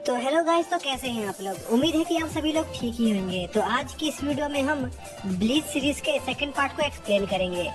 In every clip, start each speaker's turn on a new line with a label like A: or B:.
A: तो hello guys, तो कैसे हैं आप लोग। उम्मीद है कि आप सभी लोग ठीक ही होंगे। तो आज की इस वीडियो में हम ब्लीच सीरीज के सेकंड पार्ट को एक्सप्लेन करेंगे।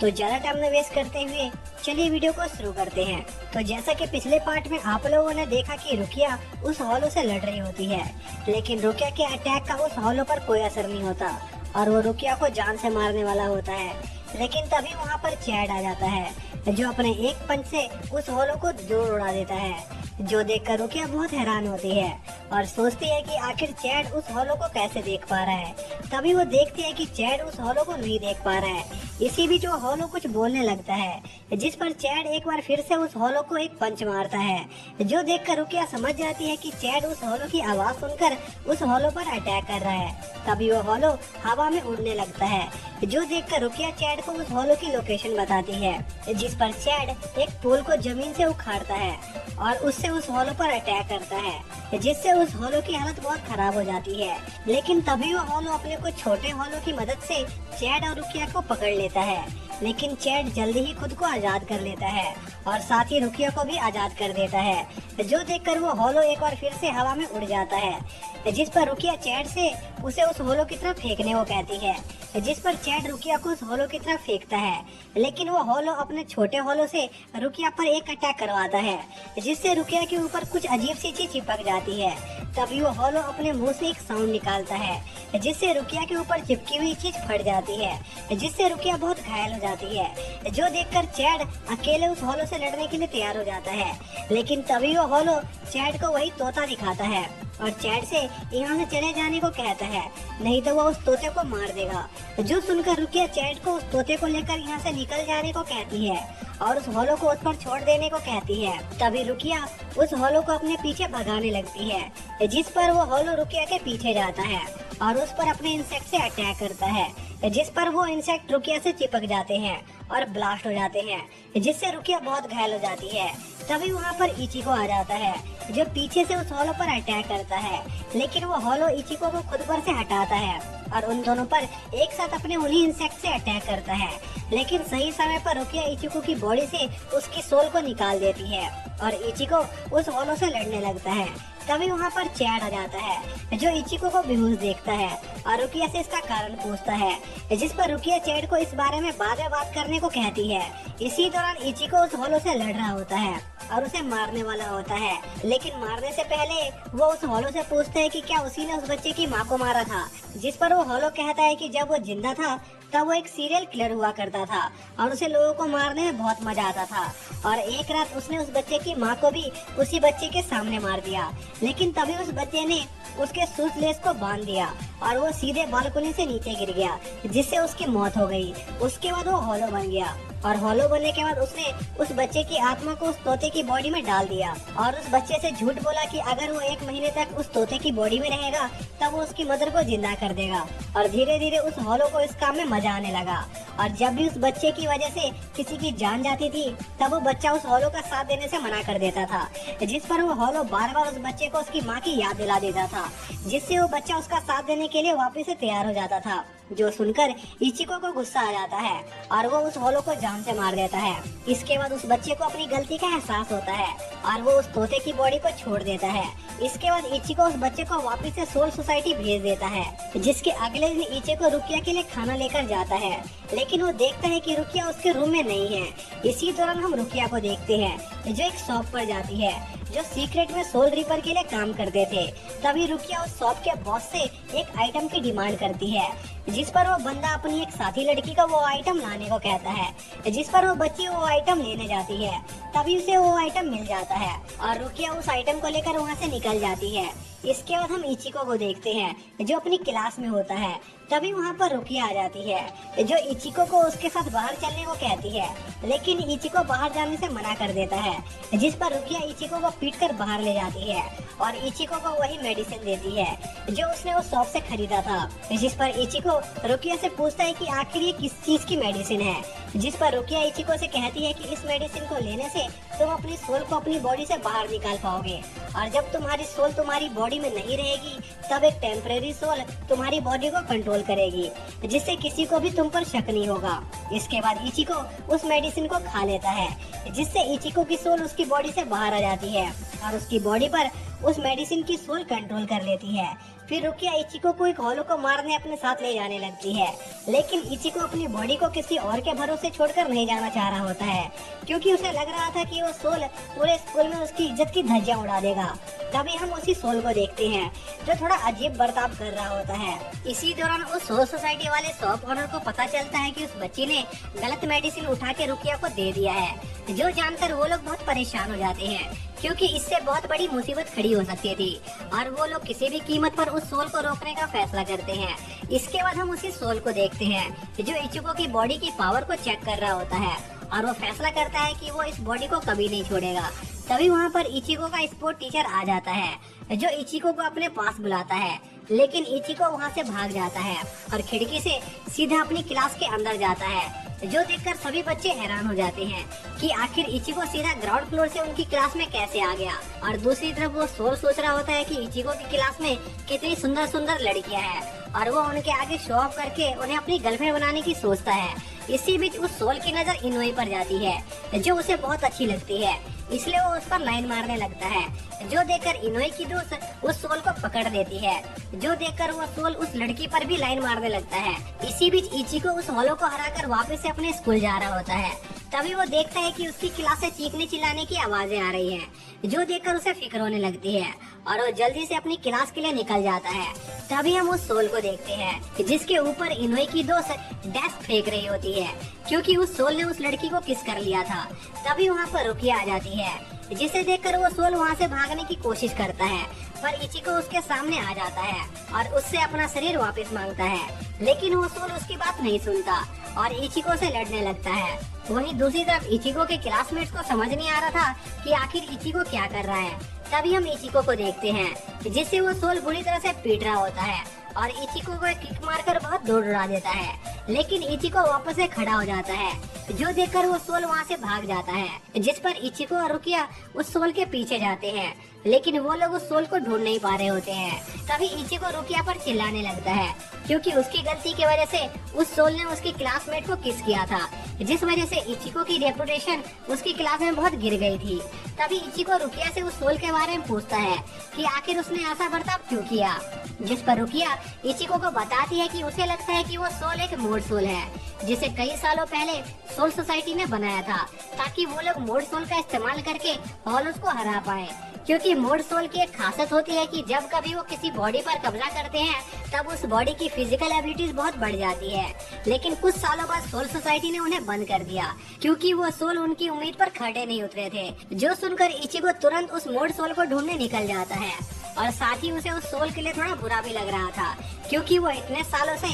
A: तो ज्यादा टाइम न वेस्ट करते हुए चलिए वीडियो को शुरू करते हैं। तो जैसा कि पिछले पार्ट में आप लोगों ने देखा कि रुकिया उस हॉलो से लड़ रही होती है, लेकिन रुकिया के अटैक का उस हॉलो पर कोई असर नहीं होता और वो रुकिया को जान से मारने वाला होता है। लेकिन तभी वहाँ पर चैड आ जाता है जो अपने एक पंच से उस हॉलो को दूर उड़ा देता है, जो देखकर रुकिया बहुत हैरान होती है और सोचती है कि आखिर चैड उस हॉलो को कैसे देख पा रहा है। तभी वो देखती है कि चैड उस हॉलो को नहीं देख पा रहा है। इसी बीच वो हॉलो कुछ बोलने लगता है, जिस पर चैड एक बार फिर से उस हॉलो को एक पंच मारता है, जो देखकर रुकिया समझ जाती है कि चैड उस हॉलो की आवाज सुनकर उस हॉलो पर अटैक कर रहा है। तभी वो हॉलो हवा में उड़ने लगता है, जो देखकर रुकिया चैड को उस हॉलो की लोकेशन बताती है, जिस पर चैड एक पोल को जमीन से उखाड़ता है और उससे उस हॉलो पर अटैक करता है, जिससे उस हॉलो की हालत बहुत खराब हो जाती है। लेकिन तभी वो हॉलो अपने कुछ छोटे हॉलो की मदद से चैड और रुकिया को पकड़ लेता है। लेकिन चैड जल्दी ही खुद को आजाद कर लेता है और साथ ही रुकिया को भी आजाद कर देता है, जो देखकर वो हॉलो एक बार फिर से हवा में उड़ जाता है, जिस पर रुकिया चैड से उसे उस हॉलो की तरफ फेंकने को कहती है, जिस पर चैड रुकिया को उस हॉलो की तरफ फेंकता है। लेकिन वो हॉलो अपने छोटे हॉलो से रुकिया पर एक अटैक करवाता है, जिससे रुकिया के ऊपर कुछ अजीब सी चीज चिपक जाती है। तभी वो हॉलो अपने मुंह से एक साउंड निकालता है, जिससे रुकिया के ऊपर चिपकी हुई चीज फट जाती है, जिससे रुकिया बहुत घायल हो जाती है, जो देखकर चैड अकेले उस हॉलो से लड़ने के लिए तैयार हो जाता है। लेकिन तभी वो हॉलो चैड को वही तोता दिखाता है और चैड से यहाँ से चले जाने को कहता है, नहीं तो वो उस तोते को मार देगा। जो सुनकर रुकिया चैड को उस तोते को लेकर यहाँ से निकल जाने को कहती है और उस हॉलो को उस पर छोड़ देने को कहती है। तभी रुकिया उस हॉलो को अपने पीछे भगाने लगती है, जिस पर वो हॉलो रुकिया के पीछे जाता है और उस पर अपने इंसेक्ट से अटैक करता है, जिस पर वो इंसेक्ट रुकिया से चिपक जाते हैं और ब्लास्ट हो जाते हैं, जिससे रुकिया बहुत घायल हो जाती है। तभी वहाँ पर इचिको आ जाता है, जो पीछे से उस हॉलो पर अटैक करता है, लेकिन वो हॉलो इचिको को खुद पर से हटाता है और उन दोनों पर एक साथ अपने उन्हीं इंसेक्ट से अटैक करता है। लेकिन सही समय पर रुकिया इचिको की बॉडी से उसकी सोल को निकाल देती है और इचिको उस हॉलो से लड़ने लगता है। तभी वहाँ पर चैड आ जाता है, जो इचिको को बेहोश देखता है और रुकिया से इसका कारण पूछता है, जिस पर रुकिया चैड को इस बारे में बाद में बात करने को कहती है। इसी दौरान इचिको उस हॉलो से लड़ रहा होता है और उसे मारने वाला होता है, लेकिन मारने से पहले वो उस हॉलो से पूछता है कि क्या उसी ने उस बच्चे की माँ को मारा था, जिस पर वो हॉलो कहता है कि जब वो जिंदा था तब वो एक सीरियल किलर हुआ करता था और उसे लोगों को मारने में बहुत मजा आता था और एक रात उसने उस बच्चे की माँ को भी उसी बच्चे के सामने मार दिया। लेकिन तभी उस बच्चे ने उसके सूटलेस को बांध दिया और वो सीधे बालकनी से नीचे गिर गया, जिससे उसकी मौत हो गई। उसके बाद वो हॉलो बन गया और हॉलो बनने के बाद उसने उस बच्चे की आत्मा को उस तोते की बॉडी में डाल दिया और उस बच्चे से झूठ बोला कि अगर वो 1 महीने तक उस तोते की बॉडी में रहेगा तब वो उसकी मदर को जिंदा कर देगा। और धीरे धीरे उस हॉलो को इस काम में मजा आने लगा और जब भी उस बच्चे की वजह से किसी की जान जाती थी तब वो बच्चा उस हॉलो का साथ देने से मना कर देता था, जिस पर वो हॉलो बार बार उस बच्चे को उसकी माँ की याद दिला देता था, जिससे वो बच्चा उसका साथ देने के लिए वापस से तैयार हो जाता था। जो सुनकर इचिको को गुस्सा आ जाता है और वो उस हॉलो को जान से मार देता है। इसके बाद उस बच्चे को अपनी गलती का एहसास होता है और वो उस तोते की बॉडी को छोड़ देता है। इसके बाद इचिको उस बच्चे को वापस से सोल सोसाइटी भेज देता है, जिसके अगले दिन इचिको रुकिया के लिए खाना लेकर जाता है, लेकिन वो देखता है कि रुकिया उसके रूम में नहीं है। इसी दौरान हम रुकिया को देखते हैं, जो एक शॉप पर जाती है, जो सीक्रेट में सोल रिपर के लिए काम करते थे। तभी रुकिया उस शॉप के बॉस से एक आइटम की डिमांड करती है, जिस पर वो बंदा अपनी एक साथी लड़की को वो आइटम लाने को कहता है, जिस पर वो बच्ची वो आइटम लेने जाती है। तभी उसे वो आइटम मिल जाता है और रुकिया उस आइटम को लेकर वहाँ से निकल जाती है। इसके बाद हम इचिको को देखते हैं, जो अपनी क्लास में होता है। तभी वहाँ पर रुकिया आ जाती है, जो इचिको को उसके साथ बाहर चलने को कहती है, लेकिन इचिको बाहर जाने से मना कर देता है, जिस पर रुकिया इचिको को पीट कर बाहर ले जाती है और इचिको को वही मेडिसिन देती है जो उसने उस शॉप से खरीदा था, जिस पर इचिको रुकिया से पूछता है कि आखिर ये किस चीज की मेडिसिन है, जिस पर रुकिया इचिको से कहती है कि इस मेडिसिन को लेने से तुम अपनी सोल को अपनी बॉडी से बाहर निकाल पाओगे और जब तुम्हारी सोल तुम्हारी बॉडी में नहीं रहेगी तब एक टेम्परेरी सोल तुम्हारी बॉडी को कंट्रोल करेगी, जिससे किसी को भी तुम पर शक नहीं होगा। इसके बाद इचिको उस मेडिसिन को खा लेता है, जिससे इचिको की सोल उसकी बॉडी से बाहर आ जाती है और उसकी बॉडी पर उस मेडिसिन की सोल कंट्रोल कर लेती है। फिर रुकिया इचिको को एक होलो को मारने अपने साथ ले जाने लगती है, लेकिन इचिको अपनी बॉडी को किसी और के भरोसे छोड़कर नहीं जाना चाह रहा होता है, क्योंकि उसे लग रहा था कि वो सोल पूरे स्कूल में उसकी इज्जत की धज्जियां उड़ा देगा। तभी हम उसी सोल को देखते हैं जो थोड़ा अजीब बर्ताव कर रहा होता है। इसी दौरान उस सोल सोसाइटी वाले शॉप ओनर को पता चलता है कि उस बच्ची ने गलत मेडिसिन उठा के रुकिया को दे दिया है, जो जानकर वो लोग बहुत परेशान हो जाते हैं, क्योंकि इससे बहुत बड़ी मुसीबत खड़ी हो सकती थी और वो लोग किसी भी कीमत पर उस सोल को रोकने का फैसला करते हैं। इसके बाद हम उसी सोल को देखते हैं जो इचिको की बॉडी की पावर को चेक कर रहा होता है और वो फैसला करता है कि वो इस बॉडी को कभी नहीं छोड़ेगा। तभी वहाँ पर इचिको का स्पोर्ट टीचर आ जाता है जो इचिको को अपने पास बुलाता है, लेकिन इचिको वहाँ से भाग जाता है और खिड़की से सीधा अपनी क्लास के अंदर जाता है, जो देखकर सभी बच्चे हैरान हो जाते हैं कि आखिर इचिको सीधा ग्राउंड फ्लोर से उनकी क्लास में कैसे आ गया। और दूसरी तरफ वो सोल सोच रहा होता है कि इचिको की क्लास में कितनी सुंदर सुंदर लड़कियां हैं और वो उनके आगे शो ऑफ करके उन्हें अपनी गर्लफ्रेंड बनाने की सोचता है। इसी बीच उस सोल की नजर इनोई पर जाती है जो उसे बहुत अच्छी लगती है, इसलिए वो उस पर लाइन मारने लगता है, जो देखकर इनोई की दोस्त उस सोल को पकड़ देती है, जो देखकर वो सोल उस लड़की पर भी लाइन मारने लगता है। इसी बीच इचिको उस होलो को हराकर वापस से अपने स्कूल जा रहा होता है। तभी वो देखता है कि उसकी क्लास से चीखने चिल्लाने की आवाजें आ रही हैं, जो देखकर उसे फिक्र होने लगती है और वो जल्दी से अपनी क्लास के लिए निकल जाता है। तभी हम उस सोल को देखते हैं जिसके ऊपर इनोई की दोस्त डेस्क फेंक रही होती है, क्योंकि उस सोल ने उस लड़की को किस कर लिया था। तभी वहाँ पर रुकिया आ जाती है, जिसे देखकर वो सोल वहाँ से भागने की कोशिश करता है, पर इचिको उसके सामने आ जाता है और उससे अपना शरीर वापस मांगता है, लेकिन वो सोल उसकी बात नहीं सुनता और इचिको से लड़ने लगता है। वहीं दूसरी तरफ इचिको के क्लासमेट्स को समझ नहीं आ रहा था कि आखिर इचिको क्या कर रहा है। तभी हम इचिको को देखते हैं जिससे वो सोल बुरी तरह से पीट रहा होता है और इचिको को एक किक मारकर बहुत दूर उड़ा देता है, लेकिन इचिको वापस से खड़ा हो जाता है, जो देखकर वो सोल वहाँ से भाग जाता है, जिस पर इचिको और रुकिया उस सोल के पीछे जाते हैं, लेकिन वो लोग उस सोल को ढूंढ नहीं पा रहे होते हैं। तभी इचिको रुकिया पर चिल्लाने लगता है, क्योंकि उसकी गलती की वजह से उस सोल ने उसकी क्लासमेट को किस किया था, जिस वजह से इचिको की रेपुटेशन उसकी क्लास में बहुत गिर गई थी। तभी इचिको रुकिया से उस सोल के बारे में पूछता है कि आखिर उसने ऐसा बर्ताव क्यों किया, जिस पर रुकिया इचिको को बताती है कि उसे लगता है कि वो सोल एक मोड सोल है, जिसे कई सालों पहले सोल सोसाइटी ने बनाया था, ताकि वो लोग मोड सोल का इस्तेमाल करके हॉलोस को हरा पाए। क्योंकि मोड सोल की एक खासियत होती है कि जब कभी वो किसी बॉडी पर कब्जा करते हैं तब उस बॉडी की फिजिकल एबिलिटीज बहुत बढ़ जाती है, लेकिन कुछ सालों बाद सोल सोसाइटी ने उन्हें बंद कर दिया, क्योंकि वो सोल उनकी उम्मीद पर खड़े नहीं उतरे थे। जो सुनकर इचिको तुरंत उस मोड सोल को ढूंढने निकल जाता है और साथ ही उसे उस सोल के लिए थोड़ा बुरा भी लग रहा था, क्योंकि वो इतने सालों से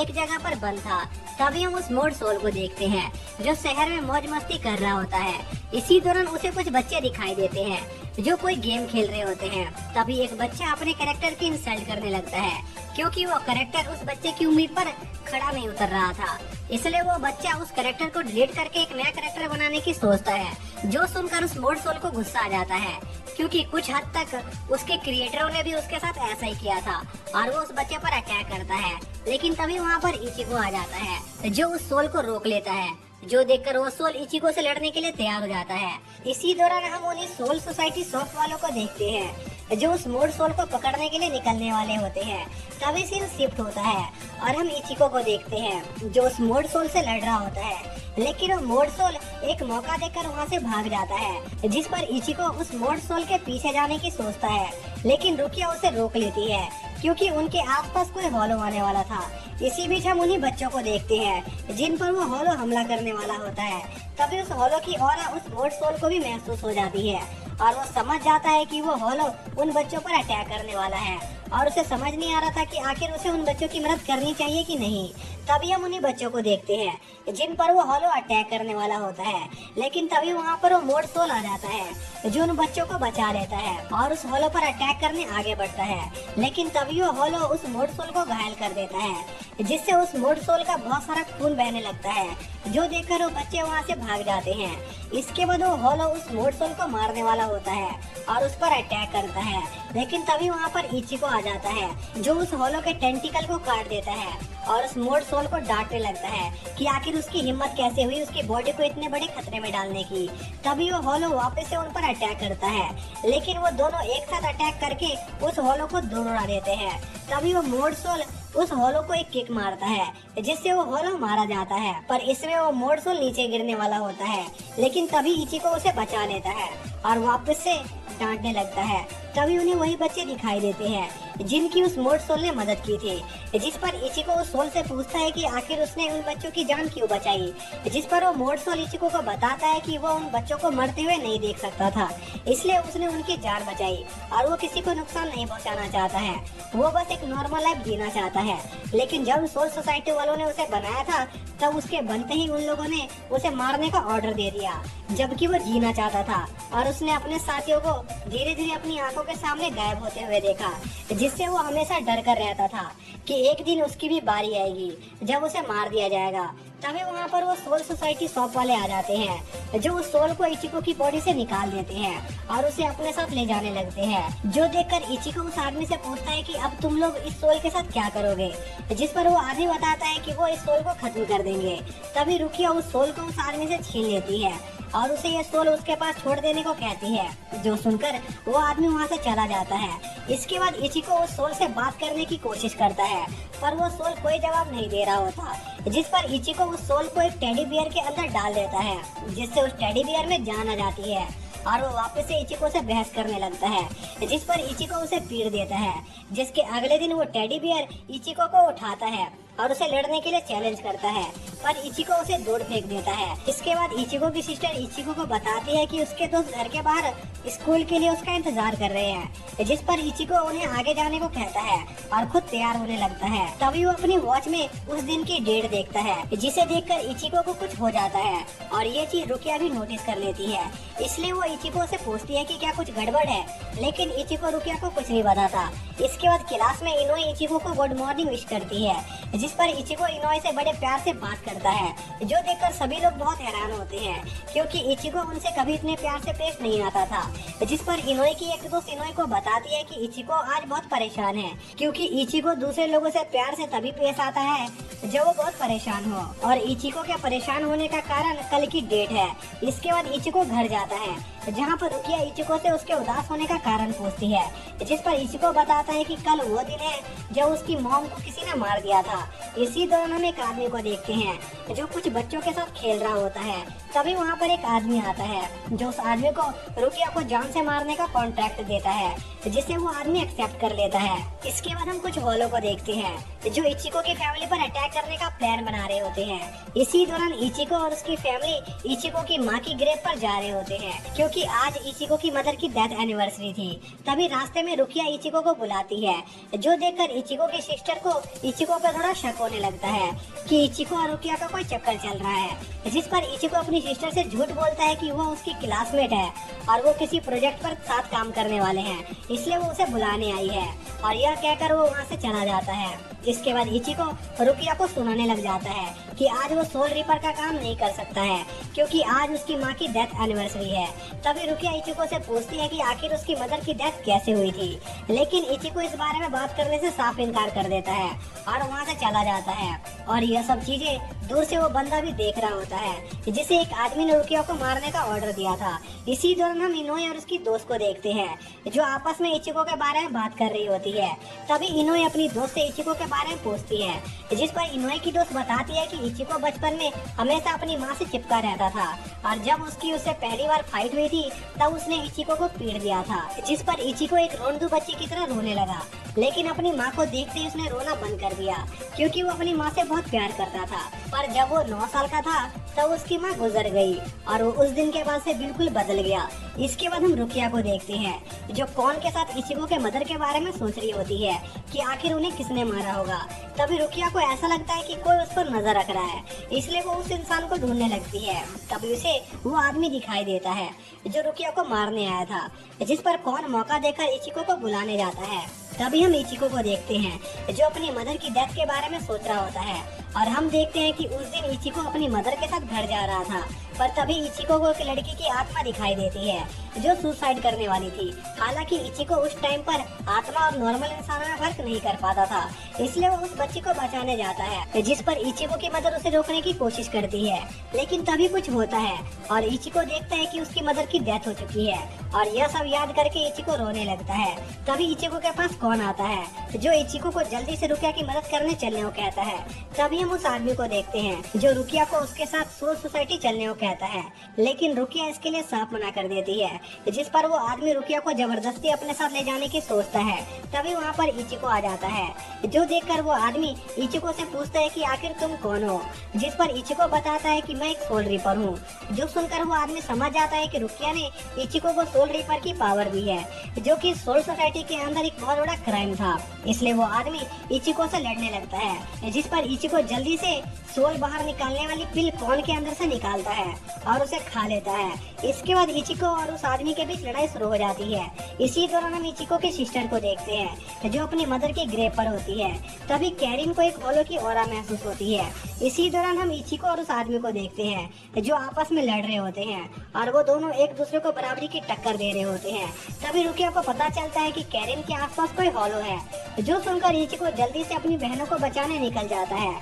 A: एक जगह पर बंद था। तभी हम उस मोड सोल को देखते हैं जो शहर में मौज मस्ती कर रहा होता है। इसी दौरान उसे कुछ बच्चे दिखाई देते हैं जो कोई गेम खेल रहे होते हैं। तभी एक बच्चा अपने कैरेक्टर की इंसल्ट करने लगता है, क्योंकि वो कैरेक्टर उस बच्चे की उम्मीद पर खड़ा नहीं उतर रहा था, इसलिए वो बच्चा उस कैरेक्टर को डिलीट करके एक नया कैरेक्टर बनाने की सोचता है। जो सुनकर उस मोड सोल को गुस्सा आ जाता है, क्योंकि कुछ हद तक उसके क्रिएटरों ने भी उसके साथ ऐसा ही किया था और वो उस बच्चे पर अटैक करता है। लेकिन तभी वहाँ पर इचिको आ जाता है जो उस सोल को रोक लेता है, जो देखकर वो सोल इचिको से लड़ने के लिए तैयार हो जाता है। इसी दौरान हम उन्हीं सोल सोसाइटी शॉप वालों को देखते हैं जो उस मोड सोल को पकड़ने के लिए निकलने वाले होते हैं। तभी सीन शिफ्ट होता है और हम इचिको को देखते हैं जो उस मोड सोल से लड़ रहा होता है, लेकिन वो मोड सोल एक मौका देकर वहाँ से भाग जाता है, जिस पर इचिको उस मोड सोल के पीछे जाने की सोचता है, लेकिन रुकिया उसे रोक लेती है, क्योंकि उनके आसपास कोई हॉलो आने वाला था। इसी बीच हम उन्हीं बच्चों को देखते हैं जिन पर वो हॉलो हमला करने वाला होता है। तभी उस हॉलो की ऑरा उस मोड सोल को भी महसूस हो जाती है और वो समझ जाता है कि वो हॉलो उन बच्चों पर अटैक करने वाला है और उसे समझ नहीं आ रहा था कि आखिर उसे उन बच्चों की मदद करनी चाहिए कि नहीं। तभी हम उन्हीं बच्चों को देखते हैं जिन पर वो हॉलो अटैक करने वाला होता है, लेकिन तभी वहाँ पर वो मोड सोल आ जाता है जो उन बच्चों को बचा लेता है और उस हॉलो पर अटैक करने आगे बढ़ता है। लेकिन तभी वो हॉलो उस मोड सोल को घायल कर देता है, जिससे उस मोड सोल का बहुत सारा खून बहने लगता है, जो देखकर वो बच्चे वहाँ से भाग जाते हैं। इसके बाद वो हॉलो उस मोड सोल को मारने वाला होता है और उस पर अटैक करता है, लेकिन तभी वहाँ पर इचिको आ जाता है जो उस हॉलो के टेंटिकल को काट देता है और उस मोड सोल को डांटने लगता है कि आखिर उसकी हिम्मत कैसे हुई उसकी बॉडी को इतने बड़े खतरे में डालने की। तभी वो हॉलो वापस से उन पर अटैक करता है, लेकिन वो दोनों एक साथ अटैक करके उस हॉलो को दूर उड़ा देते हैं। तभी वो मोड सोल उस हॉलो को एक किक मारता है जिससे वो हॉलो मारा जाता है, पर इसमें वो मोड सोल नीचे गिरने वाला होता है, लेकिन तभी इचिको उसे बचा लेता है और वापस से डांटने लगता है। तभी उन्हें वही बच्चे दिखाई देते हैं जिनकी उस मोड सोल ने मदद की थी, जिस पर इचिको उस सोल से पूछता है कि आखिर उसने उन बच्चों की जान क्यों बचाई, जिस पर वो मोड सोल इचिको को बताता है कि वो उन बच्चों को मरते हुए नहीं देख सकता था, इसलिए उसने उनकी जान बचाई और वो किसी को नुकसान नहीं पहुंचाना चाहता है, वो बस एक नॉर्मल लाइफ जीना चाहता है। लेकिन जब सोल सोसाइटी वालों ने उसे बनाया था तब उसके बनते ही उन लोगों ने उसे मारने का ऑर्डर दे दिया, जबकि वो जीना चाहता था और उसने अपने साथियों को धीरे धीरे अपनी आंखों के सामने गायब होते हुए देखा, जिससे वो हमेशा डर कर रहता था कि एक दिन उसकी भी बारी आएगी जब उसे मार दिया जाएगा। तभी वहाँ पर वो सोल सोसाइटी शॉप वाले आ जाते हैं जो उस सोल को इचिको की बॉडी से निकाल देते हैं और उसे अपने साथ ले जाने लगते हैं, जो देखकर इचिको उस आदमी से पूछता है कि अब तुम लोग इस सोल के साथ क्या करोगे, जिस पर वो आदमी बताता है कि वो इस सोल को खत्म कर देंगे। तभी रुकिया उस सोल को उस आदमी से छीन लेती है और उसे ये सोल उसके पास छोड़ देने को कहती है, जो सुनकर वो आदमी वहाँ से चला जाता है। इसके बाद इचिको उस सोल से बात करने की कोशिश करता है, पर वो सोल कोई जवाब नहीं दे रहा होता, जिस पर इचिको उस सोल को एक टेडी बियर के अंदर डाल देता है, जिससे उस टेडी बियर में जान आ जाती है और वो वापस से इचिको से बहस करने लगता है, जिस पर इचिको उसे पीट देता है। जिसके अगले दिन वो टेडी बियर इचिको को उठाता है और उसे लड़ने के लिए चैलेंज करता है, पर इचिको उसे दूर फेंक देता है। इसके बाद इचिको की सिस्टर इचिको को बताती है कि उसके दोस्त घर के बाहर स्कूल के लिए उसका इंतजार कर रहे हैं, जिस पर इचिको उन्हें आगे जाने को कहता है और खुद तैयार होने लगता है। तभी वो अपनी वॉच में उस दिन की डेट देखता है, जिसे देखकर इचिको को कुछ हो जाता है और ये चीज रुकिया भी नोटिस कर लेती है, इसलिए वो इचिको से पूछती है कि क्या कुछ गड़बड़ है, लेकिन इचिको रुकिया को कुछ नहीं बताता। इसके बाद क्लास में इनोए इचिको को गुड मॉर्निंग विश करती है, जिस पर इचिको इनोए से बड़े प्यार से बात करता है, जो देखकर सभी लोग बहुत हैरान होते हैं क्योंकि इचिको उनसे कभी इतने प्यार से पेश नहीं आता था। जिस पर इनोए की एक दोस्त इनोए को बताती है कि इचिको आज बहुत परेशान है, क्योंकि इचिको दूसरे लोगों से प्यार से तभी पेश आता है जब वो बहुत परेशान हो, और इचिको के परेशान होने का कारण कल की डेट है। इसके बाद इचिको घर जाता है, जहाँ पर रुकिया इचिको से उसके उदास होने का कारण पूछती है, जिस पर इचिको बताता है कि कल वो दिन है जब उसकी मॉम को किसी ने मार दिया था। इसी दौरान हम एक आदमी को देखते हैं जो कुछ बच्चों के साथ खेल रहा होता है। तभी वहाँ पर एक आदमी आता है जो उस आदमी को रुकिया को जान से मारने का कॉन्ट्रैक्ट देता है, जिसे वो आदमी एक्सेप्ट कर लेता है। इसके बाद हम कुछ हॉलो को देखते हैं जो इचिको की फैमिली पर अटैक करने का प्लान बना रहे होते हैं। इसी दौरान इचिको और उसकी फैमिली इचिको की माँ की ग्रेव पर जा रहे होते हैं, क्योंकि आज इचिको की मदर की डेथ एनिवर्सरी थी। तभी रास्ते में रुकिया इचिको को बुलाती है, जो देखकर इचिको की सिस्टर को इचिको पर थोड़ा शक होने लगता है कि इचिको और रुकिया का कोई चक्कर चल रहा है, जिस पर इचिको अपनी सिस्टर से झूठ बोलता है कि वो उसकी क्लासमेट है और वो किसी प्रोजेक्ट पर साथ काम करने वाले हैं, इसलिए वो उसे बुलाने आई है, और यह कहकर वो वहाँ से चला जाता है। इसके बाद इचिको रुकिया को सुनाने लग जाता है कि आज वो सोल रिपर का काम नहीं कर सकता है, क्योंकि आज उसकी माँ की डेथ एनिवर्सरी है। तभी रुकिया इचिको से पूछती है कि आखिर उसकी मदर की डेथ कैसे हुई थी, लेकिन इचिको इस बारे में बात करने से साफ इनकार कर देता है और वहाँ से चला जाता है। और यह सब चीजें दूर से वो बंदा भी देख रहा होता है, जिसे एक आदमी ने रुकिया को मारने का ऑर्डर दिया था। इसी दौरान हम इनोए और उसकी दोस्त को देखते हैं जो आपस में इचिको के बारे में बात कर रही होती है। तभी इनोए अपनी दोस्त से इचिको के बारे में पूछती है, जिस पर इनोए की दोस्त बताती है कि इचिको बचपन में हमेशा अपनी माँ से चिपका रहता था और जब उसकी उससे पहली बार फाइट हुई थी तब उसने इचिको को पीट दिया था, जिस पर इचिको एक रोंदू बच्ची की तरह रोने लगा। लेकिन अपनी माँ को देखते ही उसने रोना बंद कर दिया, क्योंकि वो अपनी माँ से बहुत प्यार करता था। पर जब वो 9 साल का था तब उसकी माँ गुजर गई और वो उस दिन के बाद से बिल्कुल बदल गया। इसके बाद हम रुकिया को देखते हैं, जो कौन के साथ इचिको के मदर के बारे में सोच रही होती है कि आखिर उन्हें किसने मारा होगा। तभी रुकिया को ऐसा लगता है कि कोई उस पर नजर रख रहा है, इसलिए वो उस इंसान को ढूंढने लगती है। तभी उसे वो आदमी दिखाई देता है जो रुकिया को मारने आया था, जिस पर कौन मौका देकर इचिको को बुलाने जाता है। तभी हम इचिको को देखते हैं जो अपनी मदर की डेथ के बारे में सोच रहा होता है, और हम देखते हैं कि उस दिन इचिको अपनी मदर के साथ घर जा रहा था। पर तभी इचिको को एक लड़की की आत्मा दिखाई देती है जो सुसाइड करने वाली थी। हालांकि इचिको उस टाइम पर आत्मा और नॉर्मल इंसान में फर्क नहीं कर पाता था, इसलिए वो उस बच्ची को बचाने जाता है, जिस पर इचिको की मदर उसे रोकने की कोशिश करती है। लेकिन तभी कुछ होता है और इचिको देखता है कि उसकी मदर की डेथ हो चुकी है, और यह सब याद करके इचिको रोने लगता है। तभी इचिको के पास कौन आता है जो इचिको को जल्दी से रुकिया की मदद करने चलने को कहता है। तभी हम उस आदमी को देखते हैं जो रुकिया को उसके साथ सोल सोसाइटी चलने को कहता है, लेकिन रुकिया इसके लिए साफ मना कर देती है, जिस पर वो आदमी रुकिया को जबरदस्ती अपने साथ ले जाने की सोचता है। तभी वहाँ पर इचिको आ जाता है, जो देखकर वो आदमी इचिको से पूछता है कि आखिर तुम कौन हो, जिस पर इचिको बताता है कि मैं एक सोल रीपर हूँ। जो सुनकर वो आदमी समझ जाता है कि रुकिया ने इचिको को सोल रीपर की पावर दी है, जो कि सोल सोसाइटी के अंदर एक बहुत बड़ा क्राइम था। इसलिए वो आदमी इचिको से लड़ने लगता है, जिस पर इचिको जल्दी से सोल बाहर निकालने वाली पिल कौन के अंदर से निकालता है और उसे खा लेता है। इसके बाद इचिको और उस आदमी के बीच लड़ाई शुरू हो जाती है। इसी दौरान हम इचिको के सिस्टर को देखते हैं जो अपनी मदर के ग्रेव पर होती है। तभी कैरिन को एक होलो की ऑरा महसूस होती है। इसी दौरान हम इचिको और उस आदमी को देखते हैं जो आपस में लड़ रहे होते हैं, और वो दोनों एक दूसरे को बराबरी की टक्कर दे रहे होते हैं। तभी रुकिया को पता चलता है कि कैरिन के आसपास कोई होलो है, जो सुनकर इचिको जल्दी से अपनी बहनों को बचाने निकल जाता है।